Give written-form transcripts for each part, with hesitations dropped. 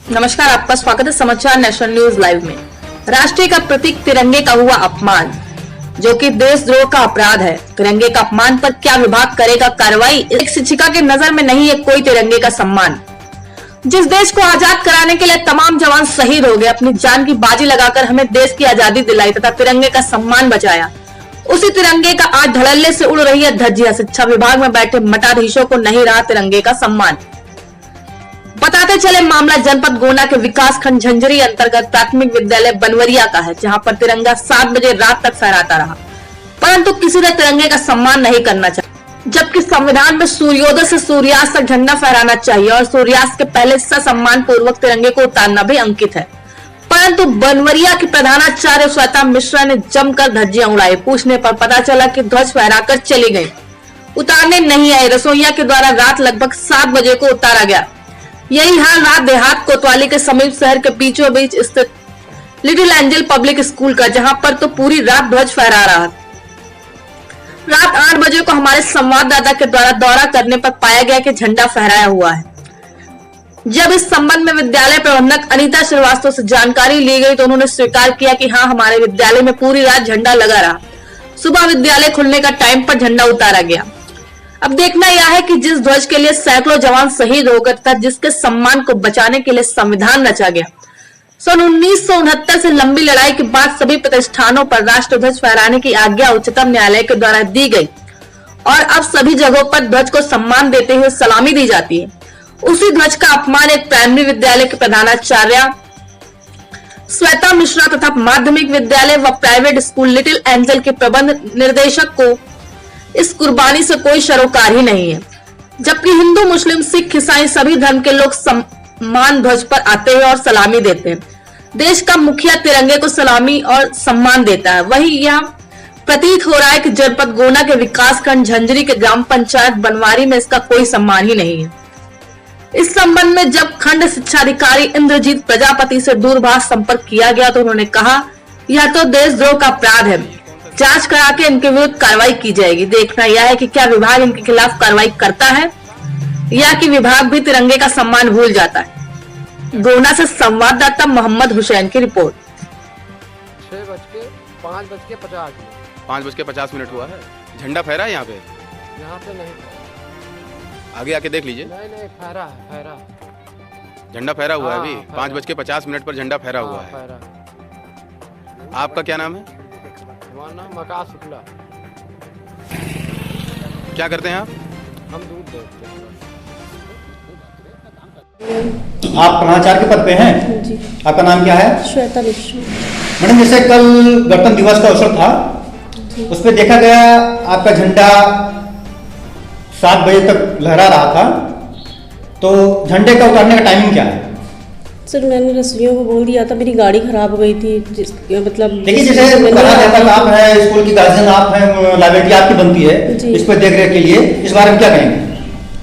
नमस्कार, आपका स्वागत है समाचार नेशनल न्यूज लाइव में। राष्ट्रीय का प्रतीक तिरंगे का हुआ अपमान, जो कि देशद्रोह का अपराध है। तिरंगे का अपमान पर क्या विभाग करेगा कार्रवाई? एक शिक्षिका के नजर में नहीं है कोई तिरंगे का सम्मान। जिस देश को आजाद कराने के लिए तमाम जवान शहीद हो गए, अपनी जान की बाजी लगाकर हमें देश की आजादी दिलाई तथा तिरंगे का सम्मान बचाया, उसी तिरंगे का आज धड़ल्ले से उड़ रही है धज्जियां। शिक्षा विभाग में बैठे मठाधीशों को नहीं रहा तिरंगे का सम्मान। बताते चले, मामला जनपद गोंडा के विकास खंड झंझरी अंतर्गत प्राथमिक विद्यालय बनवरिया का है, जहां पर तिरंगा 7 बजे रात तक फहराता रहा, परंतु किसी ने तिरंगे का सम्मान नहीं करना चाहिए। जबकि संविधान में सूर्योदय से सूर्यास्त तक झंडा फहराना चाहिए और सूर्यास्त के पहले ससम्मान पूर्वक तिरंगे को उतारना भी अंकित है। परंतु बनवरिया की प्रधानाचार्य श्वेता मिश्रा ने जमकर धज्जियां उड़ाई। पूछने पर पता चला कि ध्वज फहराकर चली गई, उतारने नहीं आई। रसोइया के द्वारा रात लगभग 7 बजे को उतारा गया। यही हाल रात देहात कोतवाली के समीप शहर के बीचों बीच स्थित लिटिल एंजल पब्लिक स्कूल का, जहां पर तो पूरी रात ध्वज फहरा रहा। रात 8 बजे को हमारे संवाददाता के द्वारा दौरा करने पर पाया गया कि झंडा फहराया हुआ है। जब इस संबंध में विद्यालय प्रबंधक अनीता श्रीवास्तव से जानकारी ली गई तो उन्होंने स्वीकार किया कि हाँ, हमारे विद्यालय में पूरी रात झंडा लगा रहा। सुबह विद्यालय खुलने का टाइम पर झंडा उतारा गया। अब देखना यह है कि जिस ध्वज के लिए सैकड़ों जवान शहीद हो गए तथा जिसके सम्मान को बचाने के लिए संविधान रचा गया, सन 1969 से लंबी लड़ाई के बाद सभी प्रतिष्ठानों पर राष्ट्र ध्वज फहराने की आज्ञा उच्चतम न्यायालय के द्वारा दी गई और अब सभी जगहों पर ध्वज को सम्मान देते हुए सलामी दी जाती है। उसी ध्वज का अपमान एक प्राइमरी विद्यालय के प्रधानाचार्य श्वेता मिश्रा तथा माध्यमिक विद्यालय व प्राइवेट स्कूल लिटिल एंजल के प्रबंध निर्देशक को इस कुर्बानी से कोई सरोकार ही नहीं है। जबकि हिंदू, मुस्लिम, सिख, ईसाई सभी धर्म के लोग सम्मान ध्वज पर आते हैं और सलामी देते हैं। देश का मुखिया तिरंगे को सलामी और सम्मान देता है। वही यह प्रतीत हो रहा है कि जनपद गोंडा के विकास खंड झंझरी के ग्राम पंचायत बनवारी में इसका कोई सम्मान ही नहीं है। इस संबंध में जब खंड शिक्षाधिकारी इंद्रजीत प्रजापति से दूरभाष संपर्क किया गया तो उन्होंने कहा, यह तो देशद्रोह का अपराध है, जांच करा के इनके विरुद्ध कार्रवाई की जाएगी। देखना यह है कि क्या विभाग इनके खिलाफ कार्रवाई करता है या कि विभाग भी तिरंगे का सम्मान भूल जाता है। गोंडा से संवाददाता मोहम्मद हुसैन की रिपोर्ट। 5:50 हुआ है, झंडा फहरा है यहाँ पे नहीं। आगे आके देख लीजिए। नहीं फहरा झंडा फहरा हुआ है अभी 5:50 पर झंडा फहरा हुआ है। आपका क्या नाम है? हमारा नाम आकाश शुक्ला। क्या करते हैं आप? हम दूध बेचते हैं। आप प्रधानाचार्य के पद पे हैं जी। आपका नाम क्या है? श्वेता मिश्रा। मैडम, जैसे कल गणतंत्र दिवस का अवसर था, उस पर देखा गया आपका झंडा 7 बजे तक लहरा रहा था, तो झंडे का उतारने का टाइमिंग क्या है? सर, मैंने रसोइयों को बोल दिया था, मेरी गाड़ी खराब हो गई थी, मतलब देखिए, जैसे प्रधानाध्यापक आप हैं, स्कूल की गार्जियन आप हैं, लाइबिलिटी आपकी बनती है इस पर देख रेख के लिए, इस बारे में क्या कहेंगे?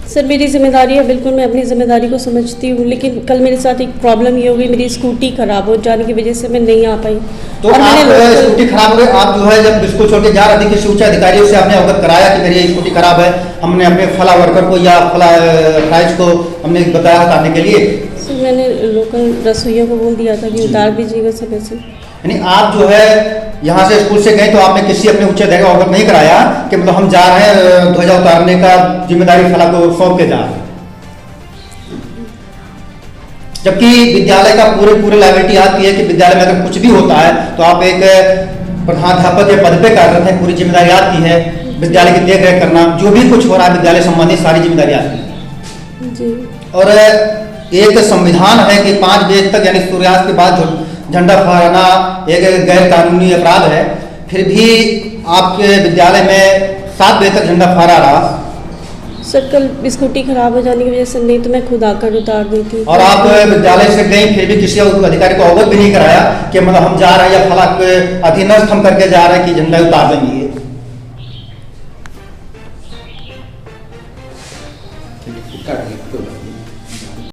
सर, मेरी जिम्मेदारी है, बिल्कुल मैं अपनी जिम्मेदारी को समझती हूँ, लेकिन कल मेरे साथ एक प्रॉब्लम ये हो गई, मेरी स्कूटी खराब हो जाने की वजह से मैं नहीं आ पाई। तो आप स्कूटी खराब हो गई, आप जो है जब स्कूल छोड़ के जा रहे थे, किसी उच्च अधिकारियों से आपने अवगत कराया कि मेरी स्कूटी खराब है, हमने अपने फला वर्कर को या फला प्राइज को हमने बताया हटाने के लिए? सर, मैंने लोकल रसोइयों को बोल दिया था कि उतार दीजिएगा समय से। यानी आप जो है यहाँ से स्कूल से गए तो आपने किसी अपने उच्च अधिकारी को अवगत नहीं कराया कि मतलब हम जा रहे हैं, ध्वजा उतारने का जिम्मेदारी फला को सौंप के जा रहे हैं, जबकि विद्यालय का पूरे लाइबिलिटी आती है कि विद्यालय में अगर कुछ भी होता है तो आप एक प्रधानाध्यापक के पद पे कार्यरत हैं, पूरी जिम्मेदारी आती है विद्यालय की देख रेख करना, जो भी कुछ हो रहा है विद्यालय संबंधी सारी जिम्मेदारी आती है जी। और एक संविधान है कि 5 बजे तक यानी सूर्यास्त के बाद झंडा फहराना एक गैर कानूनी अपराध है, फिर भी आपके विद्यालय में 7 बजे तक झंडा फहरा रहा। सर, कल स्कूटी खराब हो जाने की वजह से, नहीं तो मैं खुद आकर उतार देती। और आप विद्यालय से गई फिर भी किसी अधिकारी को अवगत भी नहीं कराया कि मतलब हम जा रहे हैं या फला के अधीनस्थ हम करके जा रहे हैं कि झंडा उतार देंगे।